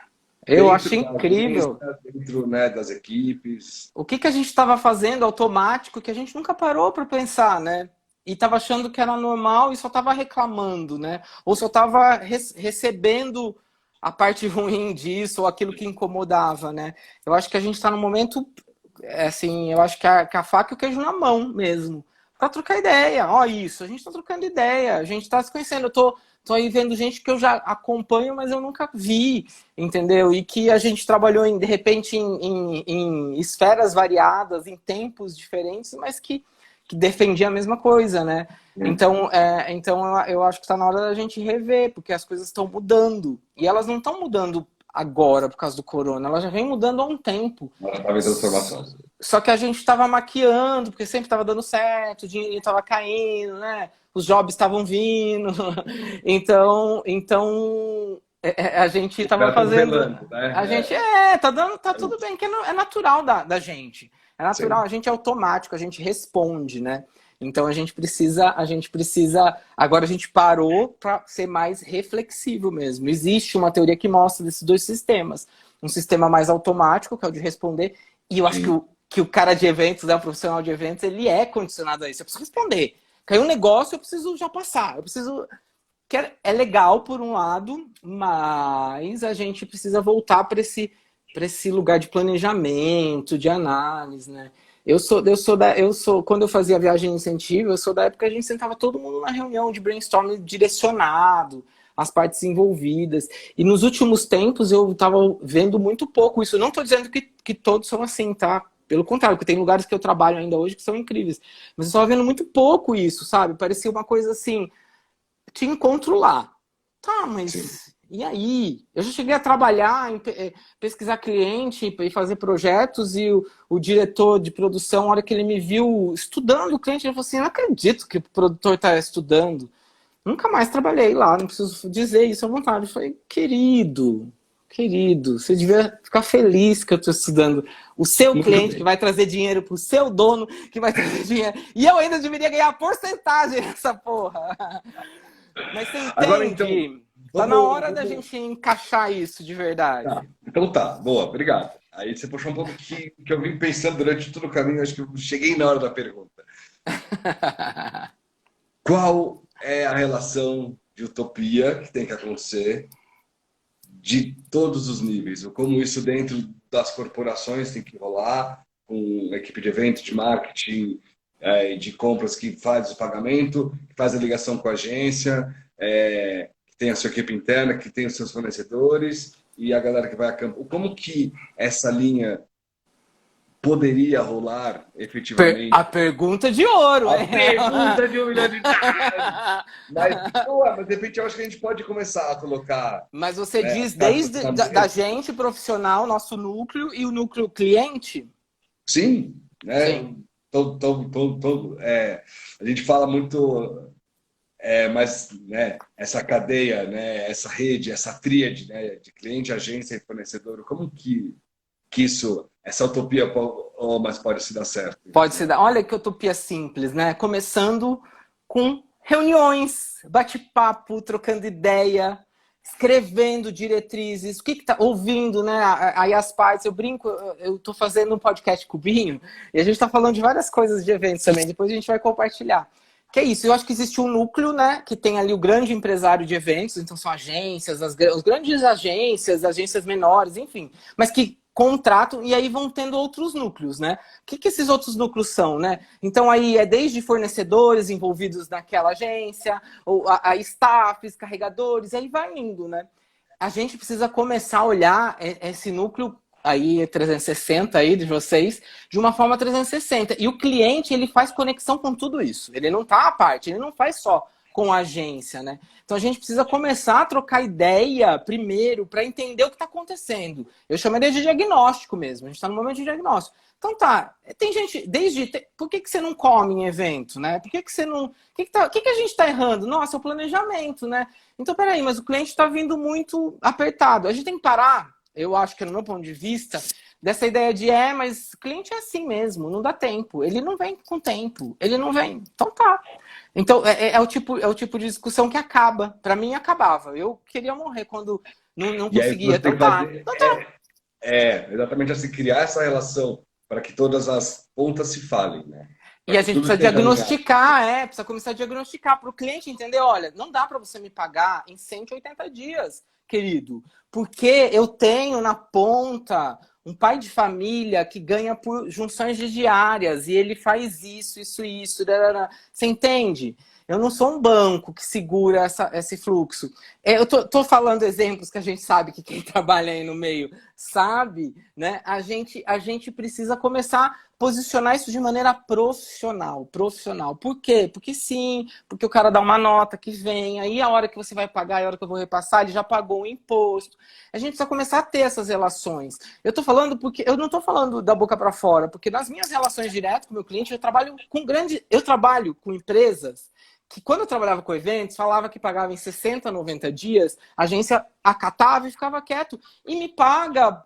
eu dentro acho da agência, incrível. dentro, né, das equipes. O que que a gente estava fazendo automático que a gente nunca parou para pensar, né? E estava achando que era normal e só estava reclamando, né? Ou só estava recebendo a parte ruim disso ou aquilo que incomodava, né? Eu acho que a gente está num momento, assim, eu acho que a faca e o queijo na mão mesmo, para trocar ideia. Ó, isso, a gente está trocando ideia, a gente está se conhecendo. Tô aí vendo gente que eu já acompanho, mas eu nunca vi, entendeu? E que a gente trabalhou, de repente, em esferas variadas, em tempos diferentes, mas que defendia a mesma coisa, né? Então eu acho que está na hora da gente rever, porque as coisas estão mudando. E elas não estão mudando agora por causa do corona, elas já vem mudando há um tempo. Talvez transformação. Só que a gente estava maquiando, porque sempre estava dando certo, o dinheiro estava caindo, né? Os jobs estavam vindo. Então a gente estava fazendo. Né? A gente tá dando, tá tudo bem, que é natural da gente. É natural, Sim. a gente é automático, a gente responde, né? Então a gente precisa. Agora a gente parou para ser mais reflexivo mesmo. Existe uma teoria que mostra desses dois sistemas. Um sistema mais automático, que é o de responder, e eu acho que o cara de eventos, né, o profissional de eventos, ele é condicionado a isso. Eu preciso responder. Caiu um negócio, eu preciso já passar. Eu preciso. Que é legal por um lado, mas a gente precisa voltar para esse lugar de planejamento, de análise, né? Quando eu fazia viagem incentivo, eu sou da época que a gente sentava todo mundo na reunião de brainstorming direcionado, as partes envolvidas. E nos últimos tempos eu estava vendo muito pouco isso. Não estou dizendo que todos são assim, tá? Pelo contrário, porque tem lugares que eu trabalho ainda hoje que são incríveis. Mas eu estava vendo muito pouco isso, sabe? Parecia uma coisa assim, te encontro lá. Tá, mas Sim. e aí? Eu já cheguei a trabalhar, pesquisar cliente e fazer projetos, e o diretor de produção, na hora que ele me viu estudando o cliente, ele falou assim, não acredito que o produtor está estudando. Nunca mais trabalhei lá, não preciso dizer isso à vontade. Eu falei, querido, você devia ficar feliz que eu estou estudando o seu cliente, que vai trazer dinheiro para o seu dono, que vai trazer dinheiro. E eu ainda deveria ganhar porcentagem nessa porra. Mas você Agora, então, entende? Tá na hora da gente encaixar isso de verdade. Tá. Então tá, boa, obrigado. Aí você puxou um pouco que eu vim pensando durante todo o caminho, acho que eu cheguei na hora da pergunta. Qual é a relação de utopia que tem que acontecer de todos os níveis? Como isso dentro das corporações tem que rolar, com a equipe de eventos, de marketing, de compras que faz o pagamento, que faz a ligação com a agência, que tem a sua equipe interna, que tem os seus fornecedores e a galera que vai a campo. Como que essa linha poderia rolar efetivamente? A pergunta de ouro, A pergunta de $1 milhão. Mas de repente eu acho que a gente pode começar a colocar. Mas você diz cartas desde na da mesa. gente profissional, nosso núcleo, e o núcleo cliente? Sim, né? Sim. A gente fala muito, mas né, essa cadeia, né, essa rede, essa tríade, né, de cliente, agência e fornecedor, como que isso, essa utopia mas pode se dar certo? Pode ser. Olha que utopia simples, né? Começando com reuniões, bate-papo, trocando ideia, escrevendo diretrizes, o que tá ouvindo, né? Aí as partes, eu brinco, eu tô fazendo um podcast com o Binho, e a gente tá falando de várias coisas de eventos também, depois a gente vai compartilhar. Que é isso, eu acho que existe um núcleo, né, que tem ali o grande empresário de eventos, então são agências, as grandes agências menores, enfim, mas que contratam e aí vão tendo outros núcleos, né? O que esses outros núcleos são, né? Então aí é desde fornecedores envolvidos naquela agência, ou a staffs, carregadores, aí vai indo, né? A gente precisa começar a olhar esse núcleo aí 360 aí de vocês, de uma forma 360. E o cliente, ele faz conexão com tudo isso. Ele não tá à parte, ele não faz só com a agência, né? Então a gente precisa começar a trocar ideia primeiro para entender o que está acontecendo. Eu chamaria de diagnóstico mesmo, a gente está no momento de diagnóstico. Então tá, tem gente, por que você não come em evento, né? Por que você não... O que a gente está errando? Nossa, é o planejamento, né? Então, peraí, mas o cliente está vindo muito apertado. A gente tem que parar, eu acho que no meu ponto de vista, dessa ideia de, mas o cliente é assim mesmo, não dá tempo. Ele não vem com tempo, ele não vem. Então tá. Então, é o tipo de discussão que acaba. Para mim, acabava. Eu queria morrer quando não E aí conseguia. você tem Então que tá. fazer, Então tá. exatamente assim, criar essa relação para que todas as pontas se falem, né? E Para a que gente tudo precisa esteja alinhado. diagnosticar, precisa começar a diagnosticar para o cliente entender, olha, não dá para você me pagar em 180 dias, querido, porque eu tenho na ponta um pai de família que ganha por junções de diárias e ele faz isso. Darará. Você entende? Eu não sou um banco que segura esse fluxo. Eu tô falando exemplos que a gente sabe que quem trabalha aí no meio sabe, né? A gente precisa começar a posicionar isso de maneira profissional. Por quê? Porque sim, porque o cara dá uma nota que vem, aí a hora que você vai pagar, a hora que eu vou repassar, ele já pagou o imposto. A gente precisa começar a ter essas relações. Eu tô falando porque eu não tô falando da boca para fora, porque nas minhas relações diretas com o meu cliente, eu trabalho com empresas que quando eu trabalhava com eventos, falava que pagava em 60, 90 dias, a agência acatava e ficava quieto. E me paga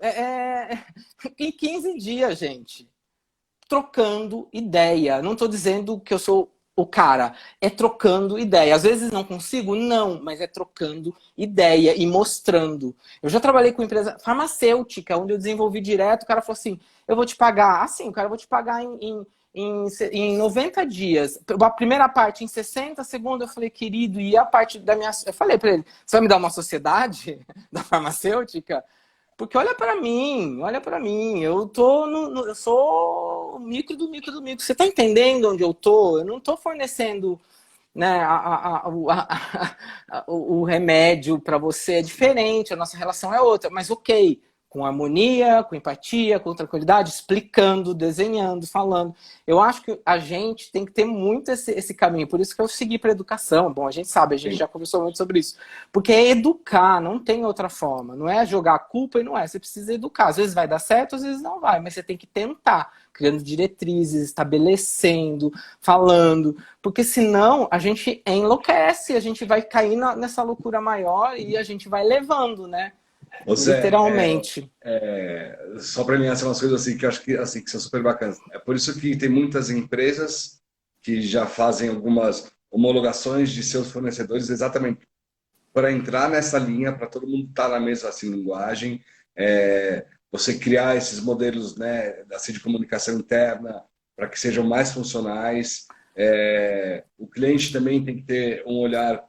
em 15 dias, gente. Trocando ideia. Não estou dizendo que eu sou o cara. É trocando ideia. Às vezes não consigo? Não. Mas é trocando ideia e mostrando. Eu já trabalhei com empresa farmacêutica, onde eu desenvolvi direto. O cara falou assim, eu vou te pagar. Assim, o cara, eu vou te pagar em 90 dias. A primeira parte em 60, a segunda eu falei, querido, e a parte da minha... Eu falei para ele, você vai me dar uma sociedade da farmacêutica? Porque olha para mim, eu sou o micro do micro do micro. Você tá entendendo onde eu tô? Eu não tô fornecendo, né, o remédio para você, é diferente, a nossa relação é outra, mas ok, com harmonia, com empatia, com tranquilidade, explicando, desenhando, falando. Eu acho que a gente tem que ter muito esse caminho, por isso que eu segui para educação. Bom, a gente sabe, a gente já conversou muito sobre isso, porque é educar, não tem outra forma, não é jogar a culpa e não é, você precisa educar, às vezes vai dar certo, às vezes não vai, mas você tem que tentar, criando diretrizes, estabelecendo, falando, porque senão a gente enlouquece, a gente vai cair nessa loucura maior e a gente vai levando, né? Você, Literalmente. só para mim, são umas coisas assim que eu acho que, assim, que são super bacanas. É por isso que tem muitas empresas que já fazem algumas homologações de seus fornecedores exatamente para entrar nessa linha, para todo mundo estar na mesma assim, linguagem, você criar esses modelos, né, assim, de comunicação interna para que sejam mais funcionais. O cliente também tem que ter um olhar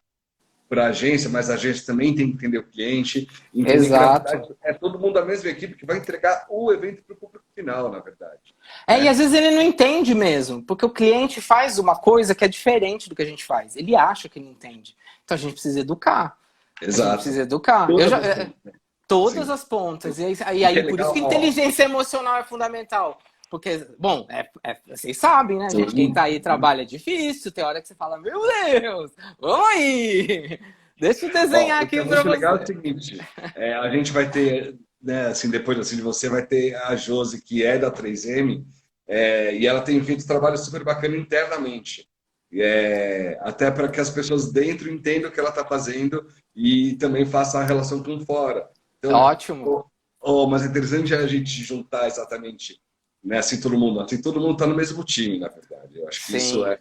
para a agência, mas a agência também tem que entender o cliente, entender que, na Exato. verdade, é todo mundo da mesma equipe que vai entregar o evento para o público final, na verdade. E Né? às vezes ele não entende mesmo, porque o cliente faz uma coisa que é diferente do que a gente faz. Ele acha que não entende. Então a gente precisa educar. A gente Exato. precisa educar. Todas as pontas, né? Todas Sim. as pontas. E O que é aí, por isso legal, que ó, inteligência emocional é fundamental. Porque, bom, vocês sabem, né, gente? Quem sim, tá aí trabalha é difícil. Tem hora que você fala, meu Deus, vamos aí. Deixa eu ó, desenhar o que aqui é para muito legal é o você. seguinte, a gente vai ter, né, assim, depois assim, de você, vai ter a Josi, que é da 3M, e ela tem feito um trabalho super bacana internamente. Até para que as pessoas dentro entendam o que ela está fazendo e também façam a relação com fora. Então, Ótimo. mas é interessante a gente juntar exatamente, né, assim todo mundo está no mesmo time, na verdade. Eu acho que isso Sim.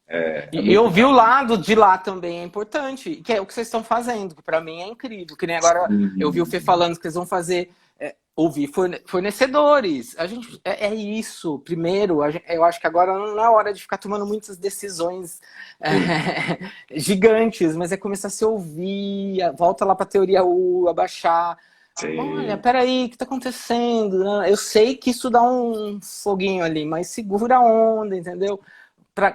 é E muito ouvir o legal. lado de lá também é importante, que é o que vocês estão fazendo, que para mim é incrível. Que nem agora eu vi o Fê falando que eles vão fazer, ouvir fornecedores. A gente, isso. Primeiro, eu acho que agora não é hora de ficar tomando muitas decisões gigantes, mas é começar a se ouvir, volta lá para a teoria U, abaixar. Olha, Sim, peraí, o que está acontecendo? Eu sei que isso dá um foguinho ali, mas segura a onda, entendeu?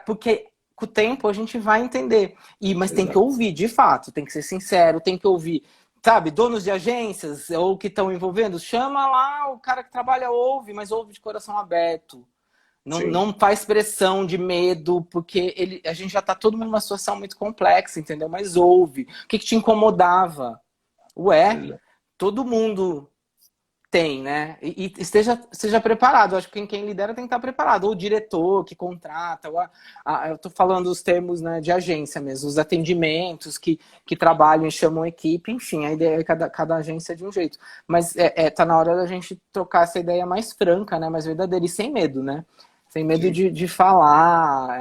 Porque com o tempo a gente vai entender. Mas tem que exato. ouvir, de fato, tem que ser sincero, tem que ouvir, sabe, donos de agências ou que estão envolvendo, chama lá o cara que trabalha, ouve, mas ouve de coração aberto. Não, Sim. não faz pressão de medo, porque a gente já tá todo mundo numa situação muito complexa, entendeu? Mas ouve. O que te incomodava? Ué, todo mundo tem, né? E esteja preparado. Eu acho que quem lidera tem que estar preparado. Ou o diretor que contrata, eu tô falando os termos, né, de agência mesmo, os atendimentos que trabalham e chamam equipe, enfim, a ideia é cada agência é de um jeito. Mas tá na hora da gente trocar essa ideia mais franca, né, mais verdadeira e sem medo, né? Sem medo de falar,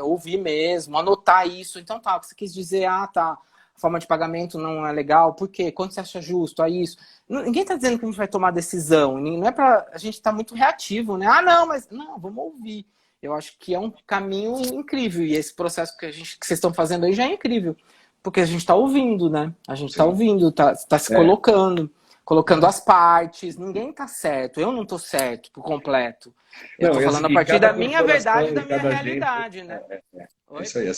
ouvir mesmo, anotar isso. Então tá, o que você quis dizer, tá. A forma de pagamento não é legal, por quê? Quanto você acha justo? Isso. Ninguém está dizendo que a gente vai tomar decisão, não é para a gente estar muito reativo, né? Não, mas não, vamos ouvir. Eu acho que é um caminho incrível e esse processo que vocês estão fazendo aí já é incrível, porque a gente está ouvindo, né? A gente está ouvindo, tá se colocando as partes. Ninguém está certo. Eu não estou certo por completo. Eu estou falando a partir da minha verdade, da minha realidade, né? É isso aí.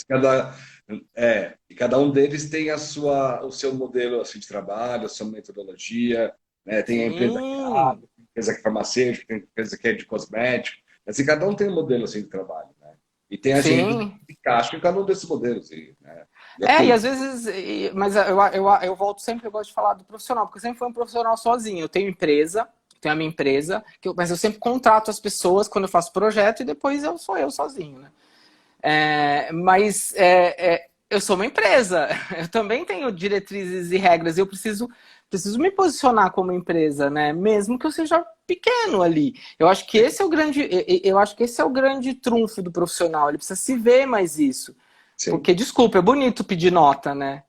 E cada um deles tem o seu modelo assim, de trabalho, a sua metodologia, né? Tem a empresa que é água, tem a empresa que é farmacêutica, tem a empresa que é de cosmético. Assim, cada um tem um modelo assim, de trabalho, né? E tem a gente que encaixa em cada um desses modelos. Né? E às vezes, mas eu volto sempre, eu gosto de falar do profissional, porque eu sempre fui um profissional sozinho. Eu tenho empresa, tenho a minha empresa, mas eu sempre contrato as pessoas quando eu faço projeto e depois sou eu sozinho, né? Mas eu sou uma empresa, eu também tenho diretrizes e regras, e eu preciso me posicionar como empresa, né? Mesmo que eu seja pequeno ali. Eu acho que esse é o grande trunfo do profissional, ele precisa se ver mais isso. Sim. Porque, desculpa, é bonito pedir nota, né?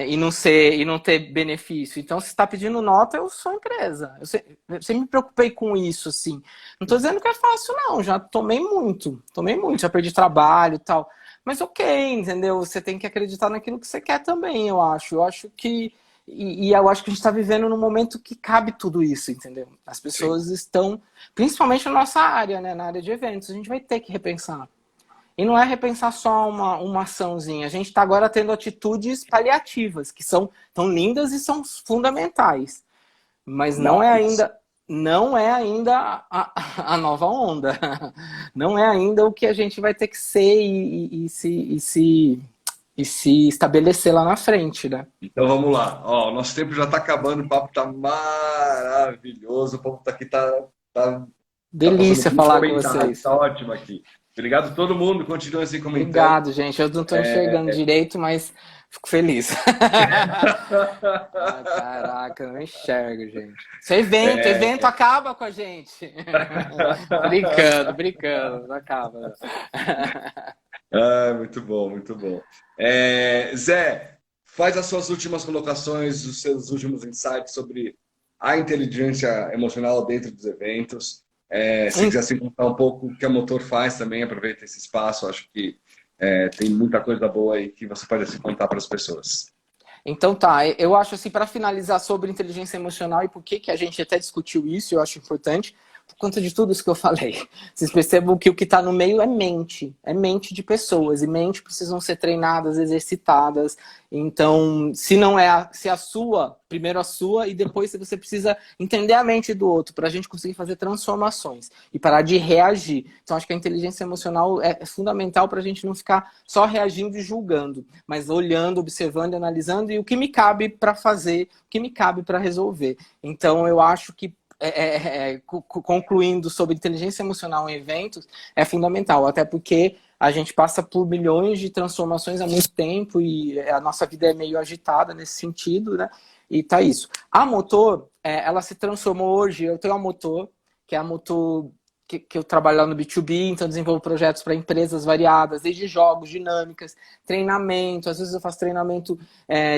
E não ter benefício. Então, se está pedindo nota, eu sou empresa. Eu sempre me preocupei com isso, assim. Não estou dizendo que é fácil, não. Já tomei muito, já perdi trabalho e tal. Mas ok, entendeu? Você tem que acreditar naquilo que você quer também, eu acho. Eu acho que... E eu acho que a gente está vivendo num momento que cabe tudo isso, entendeu? As pessoas estão, principalmente na nossa área, né? Na área de eventos, a gente vai ter que repensar. E não é repensar só uma açãozinha. A gente está agora tendo atitudes paliativas, que são tão lindas e são fundamentais. Mas não é ainda a nova onda. Não é ainda o que a gente vai ter que ser e se estabelecer lá na frente, né? Então vamos lá. Ó, o nosso tempo já está acabando, o papo está maravilhoso. O papo aqui tá delícia falar com vocês. Está ótimo aqui. Obrigado a todo mundo, continua assim comentando. Obrigado, gente. Eu não estou enxergando direito, mas fico feliz. Caraca, eu não enxergo, gente. Isso é evento acaba com a gente. brincando, não acaba. Muito bom, muito bom. Zé, faz as suas últimas colocações, os seus últimos insights sobre a inteligência emocional dentro dos eventos. Se quiser se contar um pouco o que a Motor faz também, aproveita esse espaço. Acho que tem muita coisa boa aí que você pode contar para as pessoas. Então tá, eu acho assim, para finalizar sobre inteligência emocional e por que a gente até discutiu isso, eu acho importante, por conta de tudo isso que eu falei. Vocês percebam que o que está no meio é mente de pessoas, e mente precisam ser treinadas, exercitadas. Então, se a sua, primeiro a sua, e depois você precisa entender a mente do outro, para a gente conseguir fazer transformações e parar de reagir. Então, acho que a inteligência emocional é fundamental para a gente não ficar só reagindo e julgando, mas olhando, observando, analisando, e o que me cabe para fazer, o que me cabe para resolver. Então, eu acho que concluindo sobre inteligência emocional em eventos, é fundamental, até porque a gente passa por milhões de transformações há muito tempo e a nossa vida é meio agitada nesse sentido, né? E tá isso. A Motor, ela se transformou hoje, eu tenho a Motor, que é a Motor que eu trabalho lá no B2B, então desenvolvo projetos para empresas variadas, desde jogos, dinâmicas, treinamento, às vezes eu faço treinamento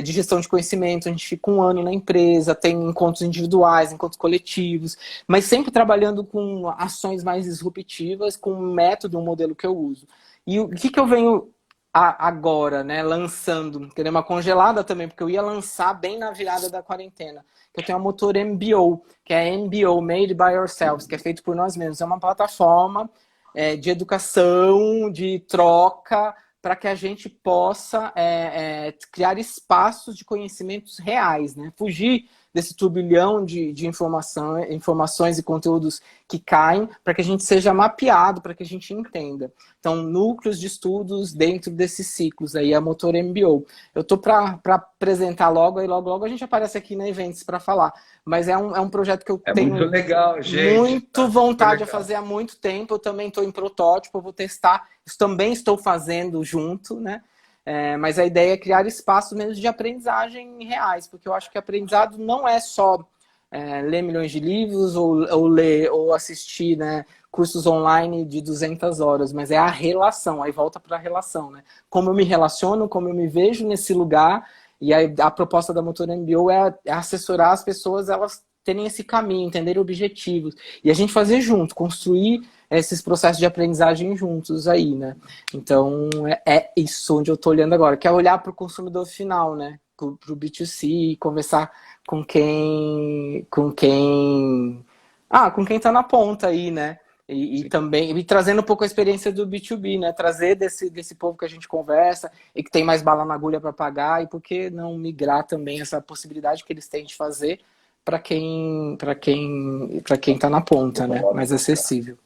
de gestão de conhecimento, a gente fica um ano na empresa, tem encontros individuais, encontros coletivos, mas sempre trabalhando com ações mais disruptivas, com um método, um modelo que eu uso. E o que eu venho agora, né, lançando, querendo uma congelada também, porque eu ia lançar bem na virada da quarentena, que eu tenho a Motor MBO, que é MBO, Made by Ourselves, que é feito por nós mesmos. É uma plataforma de educação, de troca, para que a gente possa criar espaços de conhecimentos reais, né? Fugir desse turbilhão de informações e conteúdos que caem, para que a gente seja mapeado, para que a gente entenda. Então, núcleos de estudos dentro desses ciclos aí, a Motor MBO. Eu estou para apresentar logo, aí logo a gente aparece aqui na Events para falar. Mas é um projeto que eu tenho muito legal, gente. muito vontade de fazer há muito tempo. Eu também estou em protótipo, eu vou testar. Isso também estou fazendo junto, né? Mas a ideia é criar espaços mesmo de aprendizagem reais, porque eu acho que aprendizado não é só ler milhões de livros ou ler ou assistir, né, cursos online de 200 horas, mas é a relação, aí volta para a relação, né? Como eu me relaciono, como eu me vejo nesse lugar, e aí a proposta da Motor MBO é assessorar as pessoas, elas terem esse caminho, entenderem objetivos, e a gente fazer junto, construir esses processos de aprendizagem juntos aí, né? Então, é isso onde eu tô olhando agora, que é olhar para o consumidor final, né? Para o B2C, conversar com quem tá na ponta aí, né? E também trazendo um pouco a experiência do B2B, né? Trazer desse povo que a gente conversa e que tem mais bala na agulha para pagar, e por que não migrar também essa possibilidade que eles têm de fazer para quem tá na ponta, né? Mais acessível.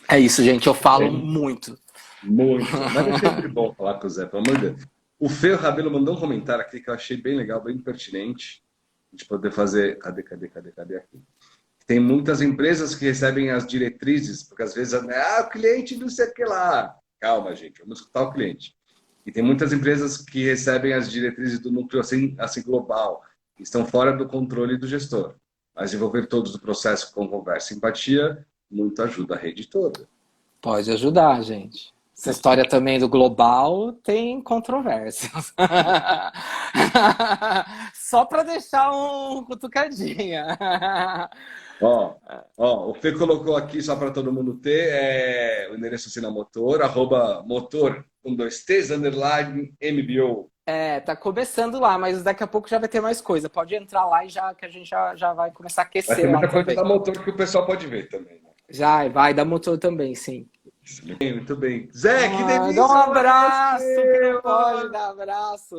É isso, gente. Eu falo muito. Muito. Mas é sempre bom falar com o Zé, pelo amor de Deus. O Fê Rabelo mandou um comentário aqui que eu achei bem legal, bem pertinente. A gente poder fazer... Cadê aqui? Tem muitas empresas que recebem as diretrizes, porque às vezes, o cliente não sei o que lá. Calma, gente, vamos escutar o cliente. E tem muitas empresas que recebem as diretrizes do núcleo assim global, que estão fora do controle do gestor. Mas envolver todos o processo com conversa e empatia muito ajuda a rede toda. Pode ajudar, gente. Essa história também do global tem controvérsias. Só para deixar um cutucadinha. O Fê colocou aqui, só para todo mundo ter, o endereço assim na Motor, @motor, com 2T's, _MBO. Tá começando lá, mas daqui a pouco já vai ter mais coisa. Pode entrar lá e que a gente já vai começar a aquecer. Vai ter muita coisa também. da Motor que o pessoal pode ver também, né? Já, vai da Motor também, sim. Muito bem. Zé, que delícia! Dá um abraço, que não pode dar abraço.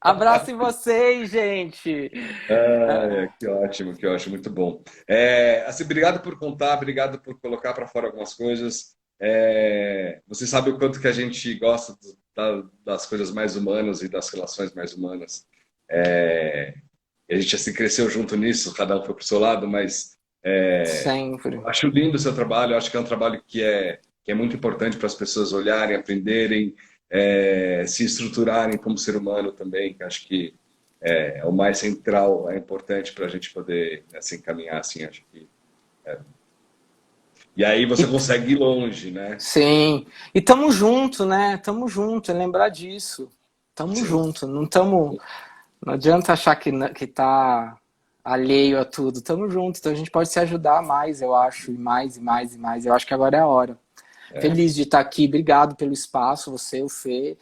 Abraço em vocês, gente. Que ótimo, muito bom. Assim, obrigado por contar, obrigado por colocar para fora algumas coisas. Você sabe o quanto que a gente gosta das coisas mais humanas e das relações mais humanas. E a gente assim cresceu junto nisso, cada um foi para o seu lado, mas sempre. Acho lindo o seu trabalho, acho que é um trabalho que é muito importante para as pessoas olharem, aprenderem, se estruturarem como ser humano também, que acho que é o mais central, é importante para a gente poder assim, caminhar assim, acho que E aí você consegue ir longe, né? Sim. E tamo junto, né? Tamo junto, é lembrar disso. Tamo junto, não adianta achar que tá alheio a tudo. Tamo junto, então a gente pode se ajudar mais, eu acho, e mais, e mais, e mais. Eu acho que agora é a hora. Feliz de estar aqui, obrigado pelo espaço, você, o Fê,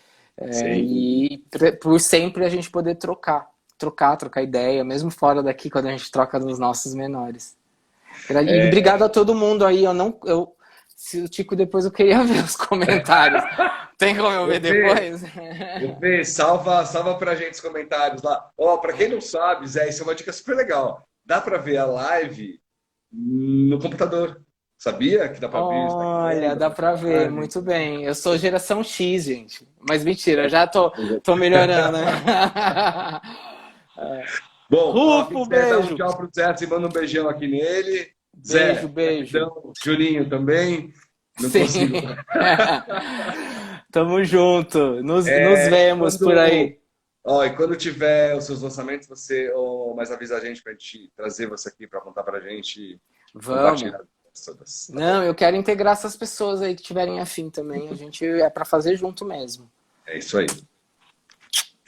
e por sempre a gente poder trocar ideia, mesmo fora daqui, quando a gente troca nos nossos menores. E obrigado a todo mundo aí, se o Tico depois eu queria ver os comentários. Tem como eu ver depois? Fê, salva pra gente os comentários lá. Pra quem não sabe, Zé, isso é uma dica super legal. Dá pra ver a live no computador. Sabia que dá pra ver? Olha, dá pra ver, muito bem. Eu sou geração X, gente. Mas mentira, eu já tô melhorando. Bom, Rufo, beijo. Dá um tchau pro Zé, se manda um beijão aqui nele. Beijo. Então, Juninho também. Não Sim. consigo. Tamo junto. Nos vemos por aí. E quando tiver os seus lançamentos, você mais avisa a gente pra gente trazer você aqui pra contar pra gente. Vamos. Não, eu quero integrar essas pessoas aí que tiverem afim também. A gente é pra fazer junto mesmo. É isso aí.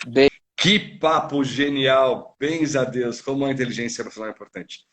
Beijo. Que papo genial! Bens a Deus, como a inteligência emocional é importante.